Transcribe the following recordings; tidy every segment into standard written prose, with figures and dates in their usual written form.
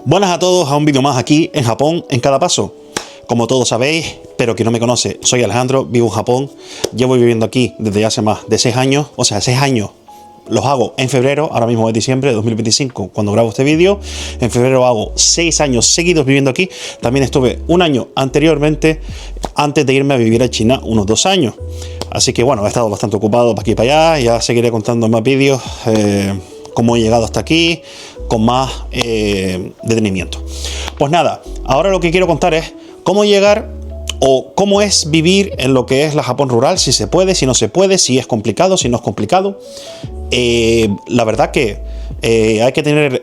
Buenas a todos a un vídeo más aquí en Japón en cada paso. Como todos sabéis, pero quien no me conoce, soy Alejandro, vivo en Japón. Llevo viviendo aquí desde hace más de 6 años, o sea, 6 años los hago en febrero, ahora mismo es diciembre de 2025 cuando grabo este vídeo. En febrero hago 6 años seguidos viviendo aquí. También estuve un año anteriormente, antes de irme a vivir a China, unos 2 años. Así que bueno, he estado bastante ocupado para aquí y para allá. Ya seguiré contando más vídeos, cómo he llegado hasta aquí, con más detenimiento. Pues nada, ahora lo que quiero contar es cómo llegar o cómo es vivir en lo que es la Japón rural, si se puede, si no se puede, si es complicado, si no es complicado. La verdad que hay que tener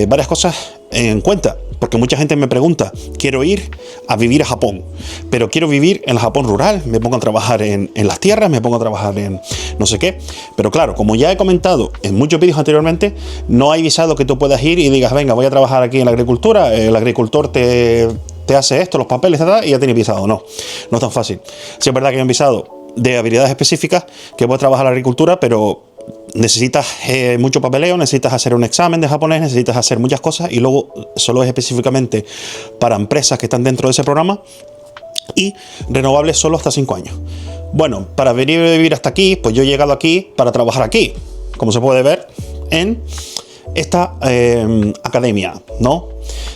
varias cosas en cuenta, porque mucha gente me pregunta, quiero ir a vivir a Japón, pero quiero vivir en la Japón rural, me pongo a trabajar en las tierras, me pongo a trabajar en no sé qué, pero claro, como ya he comentado en muchos vídeos anteriormente, no hay visado que tú puedas ir y digas, venga, voy a trabajar aquí en la agricultura, el agricultor te hace esto, los papeles, y ya tienes visado. No es tan fácil. Sí es verdad que hay un visado de habilidades específicas que puedes trabajar en la agricultura, pero necesitas mucho papeleo, necesitas hacer un examen de japonés, necesitas hacer muchas cosas y luego solo es específicamente para empresas que están dentro de ese programa y renovables solo hasta 5 años. Bueno, para venir a vivir hasta aquí, pues yo he llegado aquí para trabajar aquí, como se puede ver en esta academia, ¿no?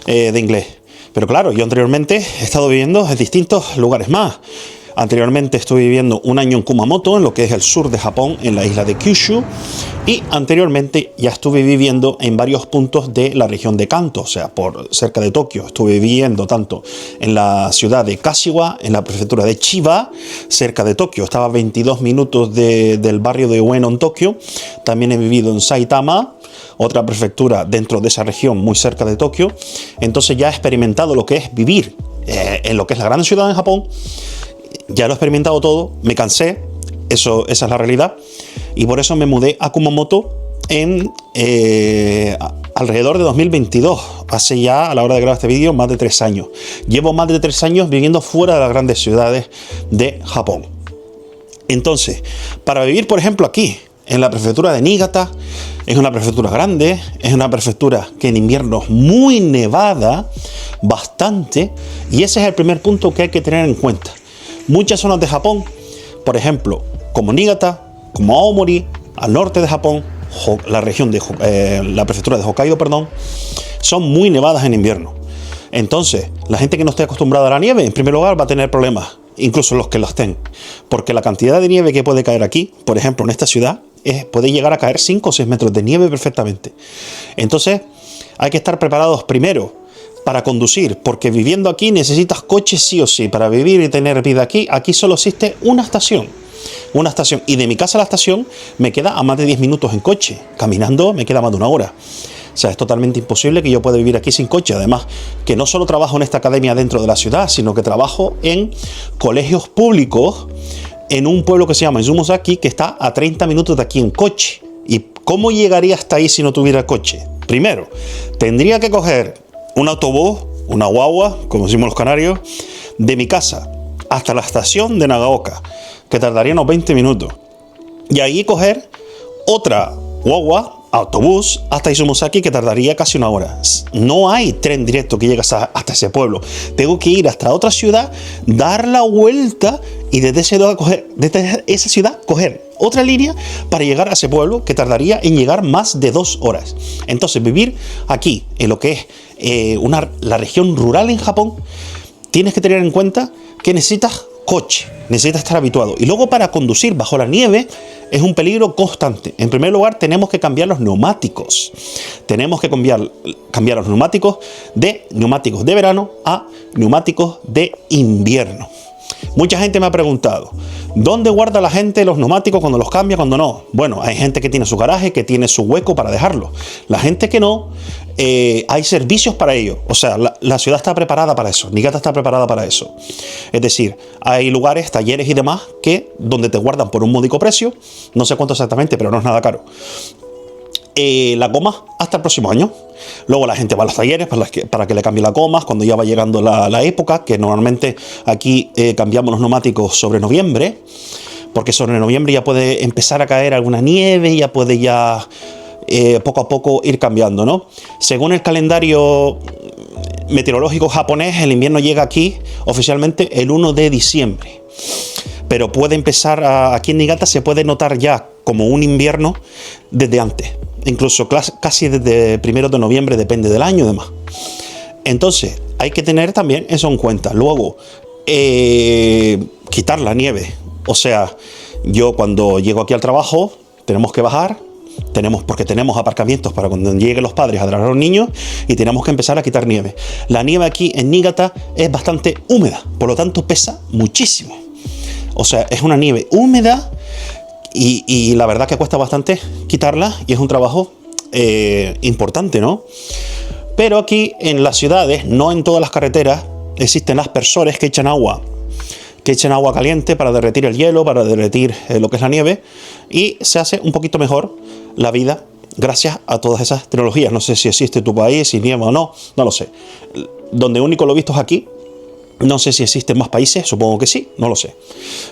De inglés. Pero claro, yo anteriormente he estado viviendo en distintos lugares más. Anteriormente estuve viviendo un año en Kumamoto, en lo que es el sur de Japón, en la isla de Kyushu. Y anteriormente ya estuve viviendo en varios puntos de la región de Kanto, o sea, por cerca de Tokio. Estuve viviendo tanto en la ciudad de Kashiwa, en la prefectura de Chiba, cerca de Tokio. Estaba a 22 minutos del barrio de Ueno en Tokio. También he vivido en Saitama, otra prefectura dentro de esa región muy cerca de Tokio. Entonces ya he experimentado lo que es vivir en lo que es la gran ciudad en Japón. Ya lo he experimentado todo, me cansé, esa es la realidad, y por eso me mudé a Kumamoto en alrededor de 2022, hace ya, a la hora de grabar este vídeo, más de 3 años. Llevo más de 3 años viviendo fuera de las grandes ciudades de Japón. Entonces, para vivir, por ejemplo, aquí, en la prefectura de Niigata, es una prefectura grande, es una prefectura que en invierno es muy nevada, bastante, y ese es el primer punto que hay que tener en cuenta. Muchas zonas de Japón, por ejemplo, como Niigata, como Aomori, al norte de Japón, la región de la prefectura de Hokkaido, perdón, son muy nevadas en invierno. Entonces, la gente que no esté acostumbrada a la nieve, en primer lugar, va a tener problemas, incluso los que la estén, porque la cantidad de nieve que puede caer aquí, por ejemplo, en esta ciudad, puede llegar a caer 5 o 6 metros de nieve perfectamente. Entonces, hay que estar preparados primero para conducir, porque viviendo aquí necesitas coche sí o sí. Para vivir y tener vida aquí solo existe una estación, y de mi casa a la estación me queda a más de 10 minutos en coche, caminando me queda más de 1 hora. O sea, es totalmente imposible que yo pueda vivir aquí sin coche. Además, que no solo trabajo en esta academia dentro de la ciudad, sino que trabajo en colegios públicos en un pueblo que se llama Izumozaki, que está a 30 minutos de aquí en coche. ¿Y cómo llegaría hasta ahí si no tuviera coche? Primero, tendría que coger un autobús, una guagua, como decimos los canarios, de mi casa hasta la estación de Nagaoka, que tardaría unos 20 minutos. Y ahí coger otra guagua, autobús, hasta Izumozaki, que tardaría casi 1 hora. No hay tren directo que llegue hasta ese pueblo. Tengo que ir hasta otra ciudad, dar la vuelta y desde esa ciudad coger otra línea para llegar a ese pueblo, que tardaría en llegar más de 2 horas. Entonces, vivir aquí, en lo que es la región rural en Japón, tienes que tener en cuenta que necesitas coche, necesitas estar habituado. Y luego, para conducir bajo la nieve es un peligro constante. En primer lugar, tenemos que cambiar los neumáticos. Tenemos que cambiar los neumáticos de verano a neumáticos de invierno. Mucha gente me ha preguntado, ¿dónde guarda la gente los neumáticos cuando los cambia, cuando no? Bueno, hay gente que tiene su garaje, que tiene su hueco para dejarlo. La gente que no, hay servicios para ello. O sea, la ciudad está preparada para eso. Niigata está preparada para eso. Es decir, hay lugares, talleres y demás donde te guardan por un módico precio. No sé cuánto exactamente, pero no es nada caro. La goma hasta el próximo año. Luego la gente va a los talleres para que le cambie la goma cuando ya va llegando la época, que normalmente aquí cambiamos los neumáticos sobre noviembre, porque sobre noviembre ya puede empezar a caer alguna nieve, ya puede poco a poco ir cambiando, ¿no? Según el calendario meteorológico japonés, el invierno llega aquí oficialmente el 1 de diciembre. Pero puede empezar, aquí en Niigata se puede notar ya como un invierno desde antes. Incluso casi desde 1 de noviembre, depende del año y demás. Entonces, hay que tener también eso en cuenta. Luego, quitar la nieve. O sea, yo cuando llego aquí al trabajo, tenemos que bajar, porque tenemos aparcamientos para cuando lleguen los padres a traer a los niños, y tenemos que empezar a quitar nieve. La nieve aquí en Niigata es bastante húmeda, por lo tanto pesa muchísimo. O sea, es una nieve húmeda y la verdad que cuesta bastante quitarla y es un trabajo importante, ¿no? Pero aquí en las ciudades, no en todas las carreteras, existen aspersores que echan agua caliente para derretir el hielo, para derretir lo que es la nieve, y se hace un poquito mejor la vida gracias a todas esas tecnologías. No sé si existe en tu país, si nieva o no, no lo sé. Donde único lo he visto es aquí. No sé si existen más países, supongo que sí, no lo sé.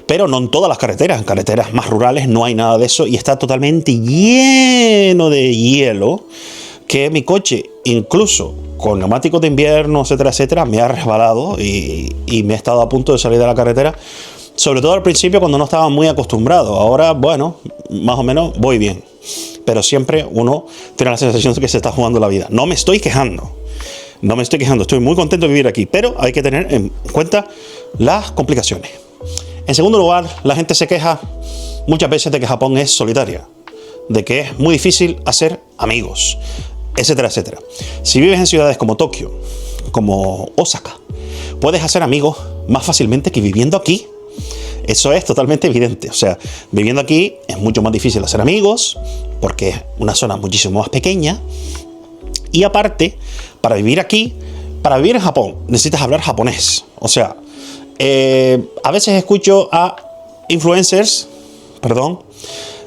Pero no en todas las carreteras, en carreteras más rurales no hay nada de eso y está totalmente lleno de hielo, que mi coche, incluso con neumáticos de invierno, etcétera, etcétera, me ha resbalado y me he estado a punto de salir de la carretera, sobre todo al principio cuando no estaba muy acostumbrado. Ahora, bueno, más o menos voy bien, pero siempre uno tiene la sensación de que se está jugando la vida. No me estoy quejando, estoy muy contento de vivir aquí, pero hay que tener en cuenta las complicaciones. En segundo lugar, la gente se queja muchas veces de que Japón es solitaria, de que es muy difícil hacer amigos, etcétera, etcétera. Si vives en ciudades como Tokio, como Osaka, puedes hacer amigos más fácilmente que viviendo aquí. Eso es totalmente evidente. O sea, viviendo aquí es mucho más difícil hacer amigos porque es una zona muchísimo más pequeña. Y aparte, para vivir aquí, para vivir en Japón, necesitas hablar japonés. O sea, a veces escucho a influencers,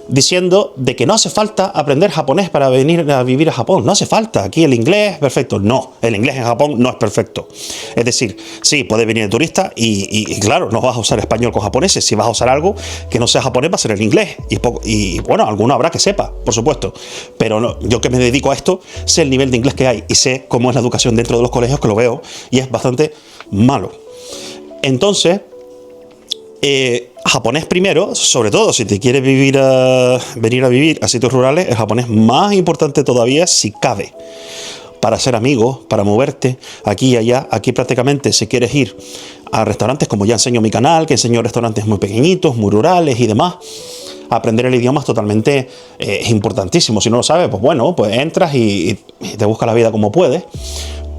diciendo de que no hace falta aprender japonés para venir a vivir a Japón. No hace falta. Aquí el inglés es perfecto. No, el inglés en Japón no es perfecto. Es decir, sí, puedes venir de turista y claro, no vas a usar español con japoneses. Si vas a usar algo que no sea japonés, va a ser el inglés. Y bueno, alguno habrá que sepa, por supuesto. Pero no, yo que me dedico a esto, sé el nivel de inglés que hay y sé cómo es la educación dentro de los colegios, que lo veo, y es bastante malo. Entonces, japonés primero, sobre todo si te quieres venir a vivir a sitios rurales, el japonés más importante todavía si cabe, para ser amigos, para moverte aquí y allá. Aquí prácticamente si quieres ir a restaurantes, como ya enseño en mi canal, que enseño restaurantes muy pequeñitos, muy rurales y demás, aprender el idioma es totalmente es importantísimo. Si no lo sabes, pues bueno, pues entras y te buscas la vida como puedes.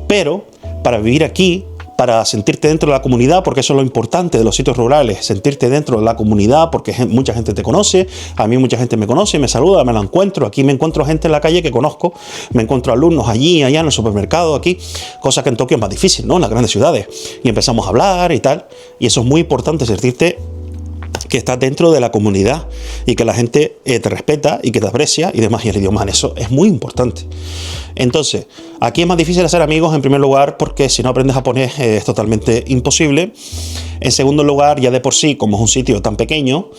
Pero para vivir aquí, para sentirte dentro de la comunidad, porque eso es lo importante de los sitios rurales, sentirte dentro de la comunidad, porque mucha gente te conoce, a mí mucha gente me conoce, me saluda, me la encuentro, aquí me encuentro gente en la calle que conozco, me encuentro alumnos allí, allá en el supermercado, aquí, cosa que en Tokio es más difícil, ¿no? En las grandes ciudades, y empezamos a hablar y tal, y eso es muy importante, sentirte que estás dentro de la comunidad y que la gente te respeta y que te aprecia y demás, y el idioma en eso es muy importante. Entonces, aquí es más difícil hacer amigos en primer lugar porque si no aprendes japonés es totalmente imposible. En segundo lugar, ya de por sí, como es un sitio tan pequeño,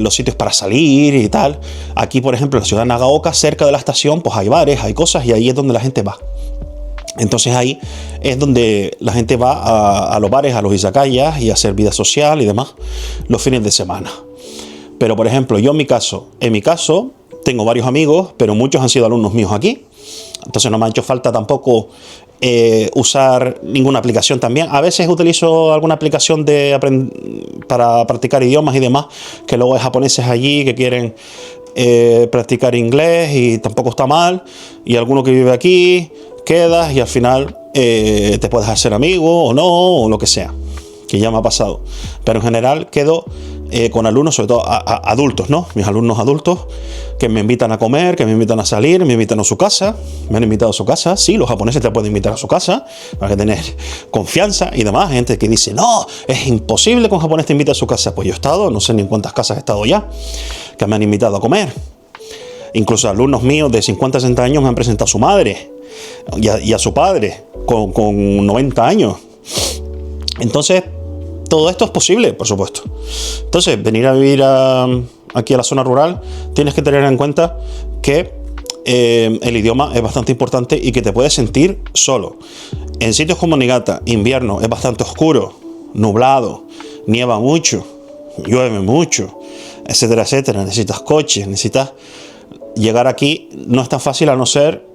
los sitios para salir y tal, aquí por ejemplo en la ciudad de Nagaoka, cerca de la estación, pues hay bares, hay cosas y ahí es donde la gente va. Entonces ahí es donde la gente va a los bares, a los izakayas y a hacer vida social y demás los fines de semana. Pero por ejemplo, yo en mi caso tengo varios amigos, pero muchos han sido alumnos míos aquí. Entonces no me ha hecho falta tampoco usar ninguna aplicación también. A veces utilizo alguna aplicación para practicar idiomas y demás, que luego hay japoneses allí que quieren practicar inglés y tampoco está mal. Y alguno que vive aquí, quedas y al final te puedes hacer amigo o no, o lo que sea, que ya me ha pasado. Pero en general quedo con alumnos, sobre todo adultos, ¿no? Mis alumnos adultos que me invitan a comer, que me invitan a salir, me invitan a su casa, me han invitado a su casa. Sí, los japoneses te pueden invitar a su casa, para que tener confianza y demás. Gente que dice, no, es imposible que un japonés te invite a su casa. Pues yo he estado, no sé ni en cuántas casas he estado ya, que me han invitado a comer. Incluso alumnos míos de 50, 60 años me han presentado a su madre y a su padre con 90 años. Entonces, todo esto es posible, por supuesto. Entonces, venir a vivir aquí a la zona rural, tienes que tener en cuenta que el idioma es bastante importante y que te puedes sentir solo. En sitios como Niigata, invierno es bastante oscuro, nublado, nieva mucho, llueve mucho, etcétera, etcétera. Necesitas coches, necesitas llegar aquí. No es tan fácil, a no ser,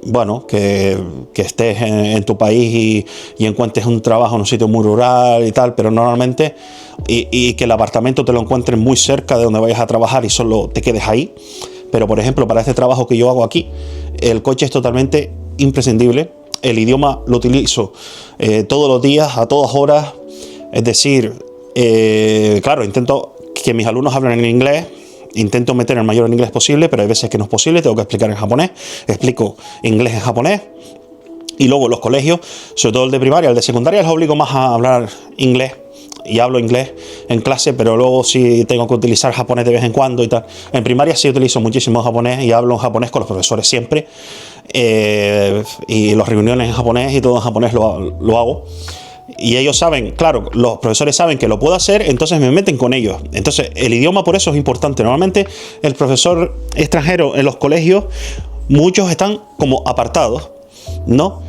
bueno, que estés en tu país y encuentres un trabajo en un sitio muy rural y tal, pero normalmente, y que el apartamento te lo encuentres muy cerca de donde vayas a trabajar y solo te quedes ahí. Pero, por ejemplo, para este trabajo que yo hago aquí, el coche es totalmente imprescindible. El idioma lo utilizo todos los días, a todas horas. Es decir, claro, intento que mis alumnos hablen en inglés. Intento meter el mayor en inglés posible, pero hay veces que no es posible. Tengo que explicar en japonés. Explico inglés en japonés. Y luego los colegios, sobre todo el de primaria, el de secundaria, les obligo más a hablar inglés. Y hablo inglés en clase, pero luego sí tengo que utilizar japonés de vez en cuando y tal. En primaria sí utilizo muchísimo japonés y hablo en japonés con los profesores siempre. Y las reuniones en japonés y todo en japonés lo hago. Y ellos saben, claro, los profesores saben que lo puedo hacer, entonces me meten con ellos. Entonces el idioma por eso es importante. Normalmente el profesor extranjero en los colegios, muchos están como apartados, ¿no?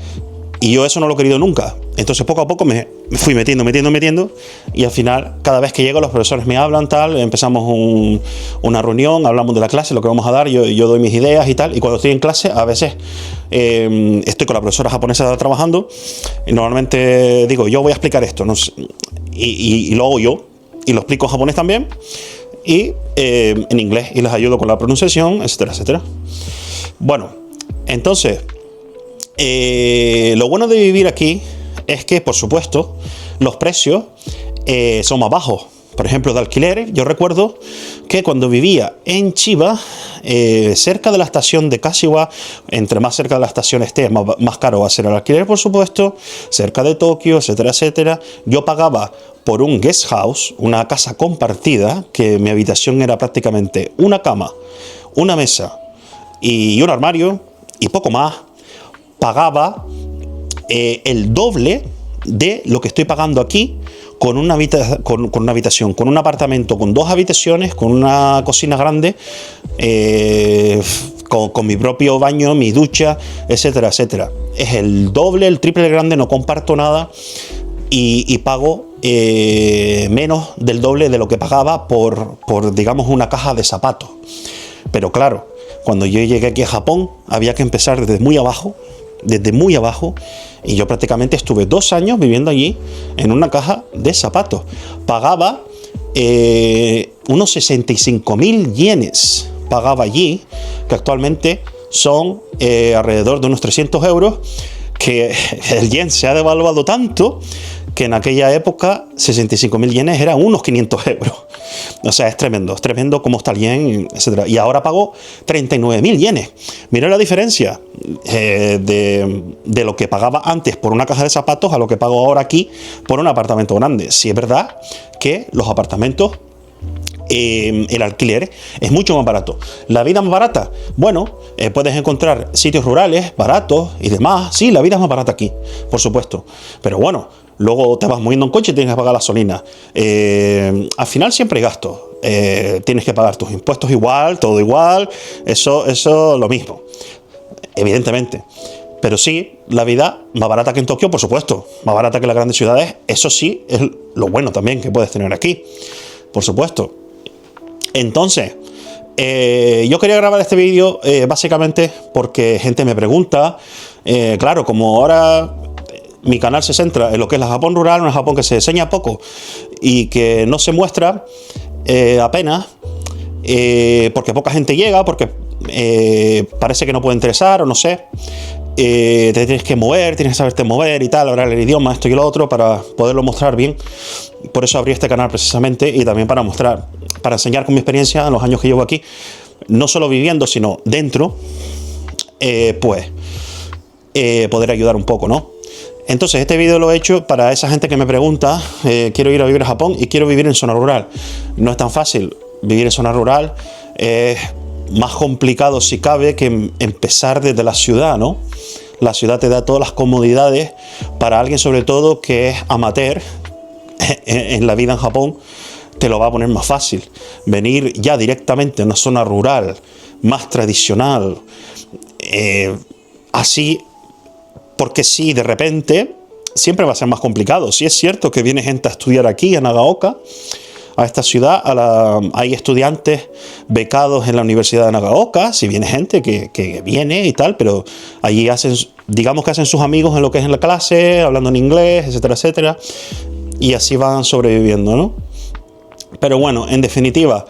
Y yo eso no lo he querido nunca. Entonces poco a poco me fui metiendo. Y al final, cada vez que llego, los profesores me hablan, tal. Empezamos una reunión, hablamos de la clase, lo que vamos a dar. Yo doy mis ideas y tal. Y cuando estoy en clase, a veces estoy con la profesora japonesa trabajando. Y normalmente digo, yo voy a explicar esto. No sé, y lo hago yo. Y lo explico en japonés también. Y en inglés. Y les ayudo con la pronunciación, etcétera, etcétera. Bueno, entonces, lo bueno de vivir aquí es que, por supuesto, los precios son más bajos. Por ejemplo, de alquileres, yo recuerdo que cuando vivía en Chiba, cerca de la estación de Kashiwa, entre más cerca de la estación esté, más caro va a ser el alquiler, por supuesto, cerca de Tokio, etcétera, etcétera. Yo pagaba por un guest house, una casa compartida, que mi habitación era prácticamente una cama, una mesa y un armario y poco más. Pagaba el doble de lo que estoy pagando aquí con una habitación, con un apartamento con 2 habitaciones, con una cocina grande, con mi propio baño, mi ducha, etcétera, etcétera. Es el doble, el triple de grande, no comparto nada y pago menos del doble de lo que pagaba por, digamos, una caja de zapatos. Pero claro, cuando yo llegué aquí a Japón, había que empezar desde muy abajo, y yo prácticamente estuve 2 años viviendo allí en una caja de zapatos. Pagaba unos 65.000 yenes, pagaba allí, que actualmente son alrededor de unos 300 euros, que el yen se ha devaluado tanto que en aquella época 65.000 yenes eran unos 500 euros. O sea, es tremendo cómo está el yen, etc. Y ahora pago 39.000 yenes. Mira la diferencia de lo que pagaba antes por una caja de zapatos a lo que pago ahora aquí por un apartamento grande. Sí es verdad que los apartamentos, el alquiler es mucho más barato. La vida más barata, bueno, puedes encontrar sitios rurales baratos y demás. Sí, la vida es más barata aquí, por supuesto. Pero bueno, luego te vas moviendo en coche y tienes que pagar gasolina. Al final siempre hay gastos. Tienes que pagar tus impuestos igual, todo igual. Eso lo mismo, evidentemente. Pero sí, la vida más barata que en Tokio, por supuesto. Más barata que en las grandes ciudades. Eso sí es lo bueno también que puedes tener aquí, por supuesto. Entonces, yo quería grabar este vídeo básicamente porque gente me pregunta. Claro, como ahora mi canal se centra en lo que es la Japón rural, una Japón que se enseña poco y que no se muestra apenas, porque poca gente llega, porque parece que no puede interesar o no sé. Te tienes que mover, tienes que saberte mover y tal, hablar el idioma, esto y lo otro, para poderlo mostrar bien. Por eso abrí este canal precisamente, y también para mostrar, para enseñar con mi experiencia en los años que llevo aquí, no solo viviendo, sino dentro, poder ayudar un poco, ¿no? Entonces este vídeo lo he hecho para esa gente que me pregunta, quiero ir a vivir a Japón y quiero vivir en zona rural. No es tan fácil vivir en zona rural, es más complicado si cabe que empezar desde la ciudad, ¿no? La ciudad te da todas las comodidades para alguien, sobre todo que es amateur en la vida en Japón, te lo va a poner más fácil. Venir ya directamente a una zona rural, más tradicional, así, porque si de repente siempre va a ser más complicado. Si es cierto que viene gente a estudiar aquí, a Nagaoka, a esta ciudad, hay estudiantes becados en la Universidad de Nagaoka, si viene gente que viene y tal, pero allí hacen, digamos que hacen sus amigos en lo que es en la clase, hablando en inglés, etcétera, etcétera, y así van sobreviviendo, ¿no? Pero bueno, en definitiva,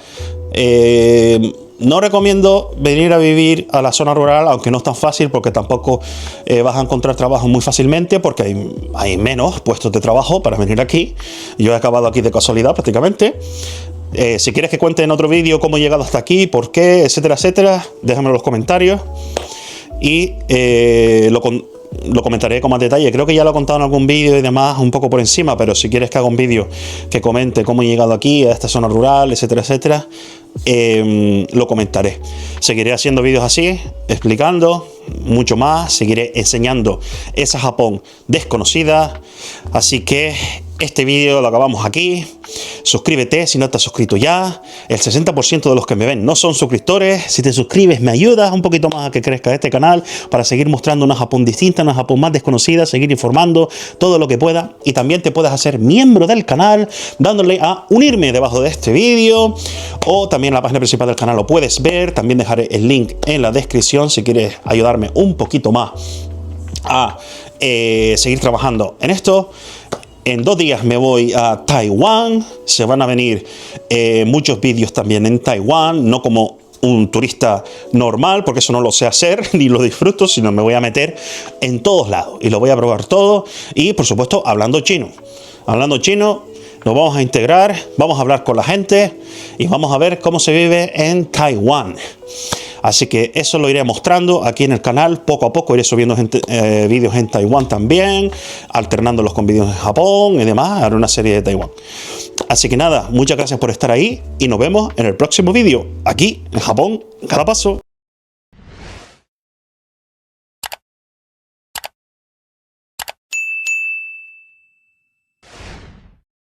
no recomiendo venir a vivir a la zona rural, aunque no es tan fácil, porque tampoco vas a encontrar trabajo muy fácilmente, porque hay menos puestos de trabajo para venir aquí. Yo he acabado aquí de casualidad prácticamente. Si quieres que cuente en otro vídeo cómo he llegado hasta aquí, por qué, etcétera, etcétera, déjame en los comentarios y lo comentaré con más detalle. Creo que ya lo he contado en algún vídeo y demás, un poco por encima, pero si quieres que haga un vídeo que comente cómo he llegado aquí, a esta zona rural, etcétera, etcétera, lo comentaré. Seguiré haciendo vídeos así, explicando mucho más, seguiré enseñando esa Japón desconocida. Así que este vídeo lo acabamos aquí. Suscríbete si no estás suscrito ya. El 60% de los que me ven no son suscriptores. Si te suscribes me ayudas un poquito más a que crezca este canal, para seguir mostrando una Japón distinta, una Japón más desconocida, seguir informando todo lo que pueda. Y también te puedes hacer miembro del canal dándole a unirme debajo de este vídeo, o también en la página principal del canal lo puedes ver. También dejaré el link en la descripción si quieres ayudarme un poquito más a seguir trabajando en esto. En 2 días me voy a Taiwán. Se van a venir muchos vídeos también en Taiwán, no como un turista normal, porque eso no lo sé hacer ni lo disfruto, sino me voy a meter en todos lados y lo voy a probar todo. Y por supuesto hablando chino. Hablando chino, nos vamos a integrar, vamos a hablar con la gente y vamos a ver cómo se vive en Taiwán. Así que eso lo iré mostrando aquí en el canal. Poco a poco iré subiendo vídeos en Taiwán también, alternándolos con vídeos en Japón y demás. Haré una serie de Taiwán. Así que nada, muchas gracias por estar ahí y nos vemos en el próximo vídeo, aquí en Japón cada paso.